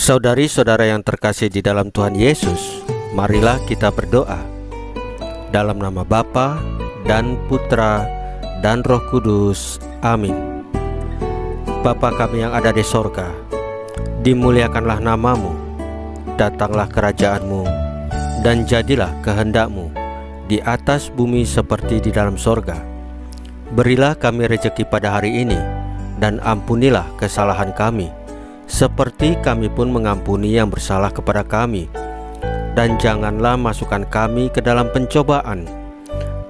Saudari-saudara yang terkasih di dalam Tuhan Yesus, marilah kita berdoa. Dalam nama Bapa dan Putra dan Roh Kudus. Amin. Bapa kami yang ada di sorga, dimuliakanlah namamu, datanglah kerajaan-Mu, dan jadilah kehendak-Mu di atas bumi seperti di dalam sorga. Berilah kami rezeki pada hari ini, dan ampunilah kesalahan kami, seperti kami pun mengampuni yang bersalah kepada kami. Dan janganlah masukkan kami ke dalam pencobaan,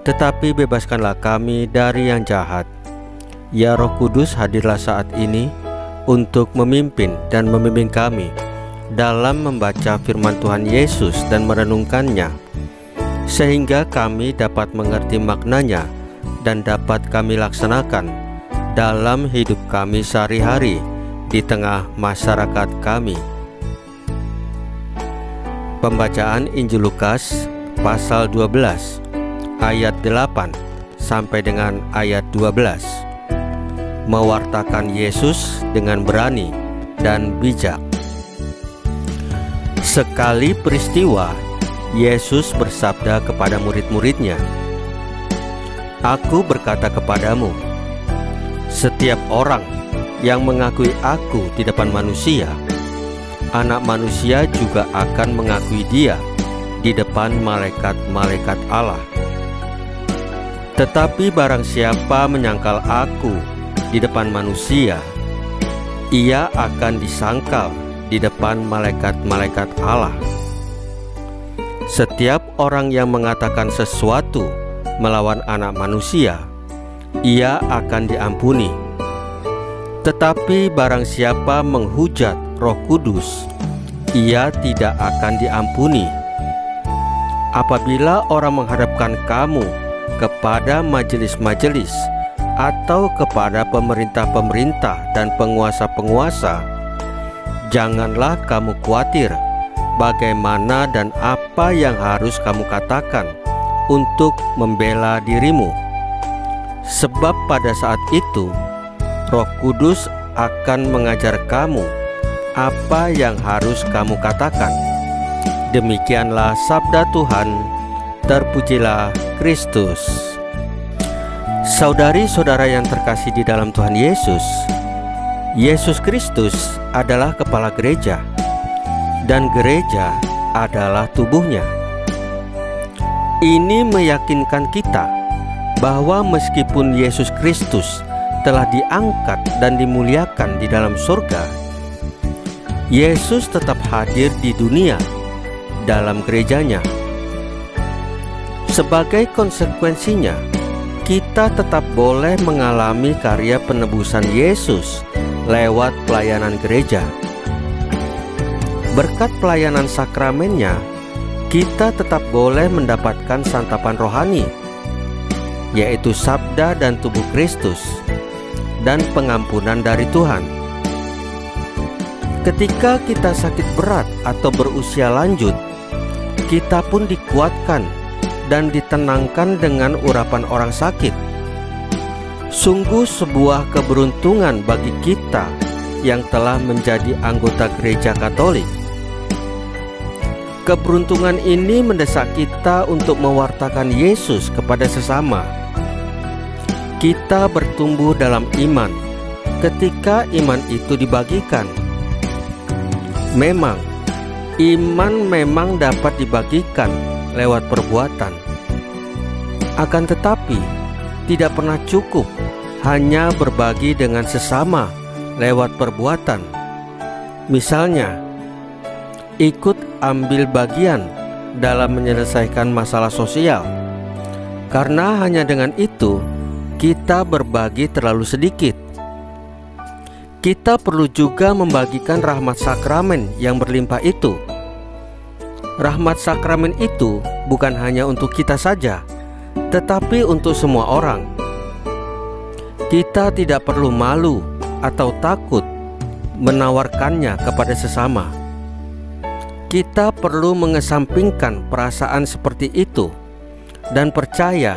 tetapi bebaskanlah kami dari yang jahat. Ya Roh Kudus, hadirlah saat ini untuk memimpin dan membimbing kami dalam membaca firman Tuhan Yesus dan merenungkannya, sehingga kami dapat mengerti maknanya dan dapat kami laksanakan dalam hidup kami sehari-hari di tengah masyarakat kami. Pembacaan Injil Lukas pasal 12 ayat 8 sampai dengan ayat 12. Mewartakan Yesus dengan berani dan bijak. Sekali peristiwa, Yesus bersabda kepada murid-muridnya, "Aku berkata kepadamu, setiap orang yang mengakui aku di depan manusia, Anak Manusia juga akan mengakui dia di depan malaikat-malaikat Allah. Tetapi barang siapa menyangkal aku di depan manusia, ia akan disangkal di depan malaikat-malaikat Allah. Setiap orang yang mengatakan sesuatu melawan Anak Manusia, ia akan diampuni. Tetapi barang siapa menghujat Roh Kudus, ia tidak akan diampuni. Apabila orang menghadapkan kamu kepada majelis-majelis atau kepada pemerintah-pemerintah dan penguasa-penguasa, janganlah kamu khawatir bagaimana dan apa yang harus kamu katakan untuk membela dirimu. Sebab pada saat itu Roh Kudus akan mengajar kamu apa yang harus kamu katakan. Demikianlah sabda Tuhan. Terpujilah Kristus." Saudari-saudara yang terkasih di dalam Tuhan Yesus, Yesus Kristus adalah kepala gereja, dan gereja adalah tubuhnya. Ini meyakinkan kita bahwa meskipun Yesus Kristus telah diangkat dan dimuliakan di dalam surga, Yesus tetap hadir di dunia dalam gerejanya. Sebagai konsekuensinya, kita tetap boleh mengalami karya penebusan Yesus lewat pelayanan gereja. Berkat pelayanan sakramennya, kita tetap boleh mendapatkan santapan rohani, yaitu sabda dan tubuh Kristus, dan pengampunan dari Tuhan. Ketika kita sakit berat atau berusia lanjut, kita pun dikuatkan dan ditenangkan dengan urapan orang sakit. Sungguh sebuah keberuntungan bagi kita yang telah menjadi anggota gereja Katolik. Keberuntungan ini mendesak kita untuk mewartakan Yesus kepada sesama. Kita bertumbuh dalam iman ketika iman itu dibagikan. Memang, iman memang dapat dibagikan lewat perbuatan. Akan tetapi, tidak pernah cukup hanya berbagi dengan sesama lewat perbuatan. Misalnya, ikut ambil bagian dalam menyelesaikan masalah sosial. Karena hanya dengan itu, kita berbagi terlalu sedikit. Kita perlu juga membagikan rahmat sakramen yang berlimpah itu. Rahmat sakramen itu bukan hanya untuk kita saja, tetapi untuk semua orang. Kita tidak perlu malu atau takut menawarkannya kepada sesama. Kita perlu mengesampingkan perasaan seperti itu dan percaya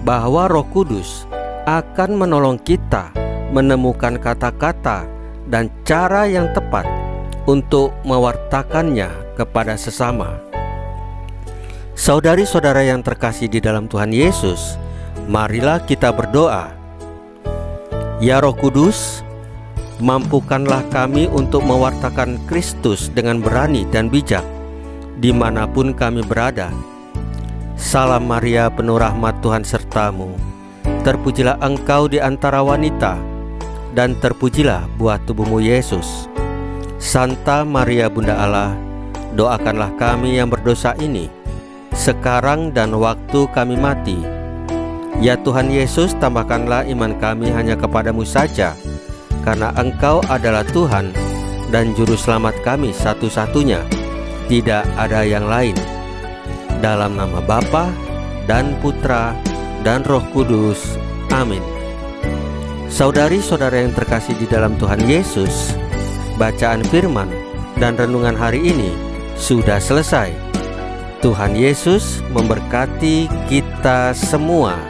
bahwa Roh Kudus akan menolong kita menemukan kata-kata dan cara yang tepat untuk mewartakannya kepada sesama. Saudari-saudara yang terkasih di dalam Tuhan Yesus, marilah kita berdoa. Ya Roh Kudus, mampukanlah kami untuk mewartakan Kristus dengan berani dan bijak dimanapun kami berada. Salam Maria, penuh rahmat, Tuhan sertamu. Terpujilah engkau di antara wanita, dan terpujilah buah tubuhmu Yesus. Santa Maria Bunda Allah, doakanlah kami yang berdosa ini, sekarang dan waktu kami mati. Ya Tuhan Yesus, tambahkanlah iman kami hanya kepadamu saja, karena Engkau adalah Tuhan dan Juru Selamat kami satu-satunya, tidak ada yang lain. Dalam nama Bapa dan Putra dan Roh Kudus. Amin. Saudari-saudara yang terkasih di dalam Tuhan Yesus, bacaan firman dan renungan hari ini sudah selesai. Tuhan Yesus memberkati kita semua.